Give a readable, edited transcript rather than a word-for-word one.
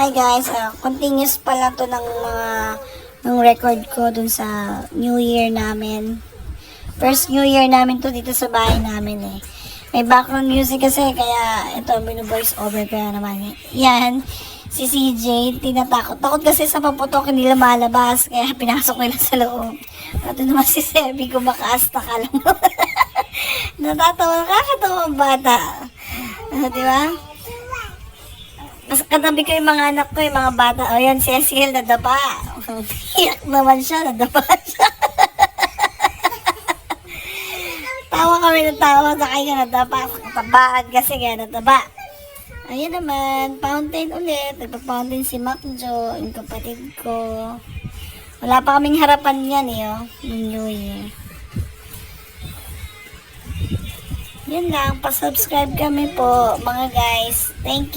Hi guys, continuous pala to ng record ko dun sa New Year namin. First New Year namin to dito sa bahay namin eh. May background music kasi kaya ito voice over kaya naman. Yan, si CJ, tinatakot. Takot kasi sa paputok hindi lumalabas kaya pinasok nila sa loob. Ito naman si Sebi, kumakaasta ka lang. Natatawa, kakatawang bata. Di ba? Mas katabi ko yung mga anak ko, yung mga bata. O yan, si Cecil, nadapa. Iyak naman siya, nadapa siya. Tawa kami ng tawa sa kanya, nadapa. Tabaan kasi kaya nadapa. Ayan naman, fountain ulit. Nagpa-fountain si Macjo, yung kapatid ko. Wala pa kaming harapan yan eh, oh. New Year. Yan lang, pa-subscribe kami po, mga guys. Thank you.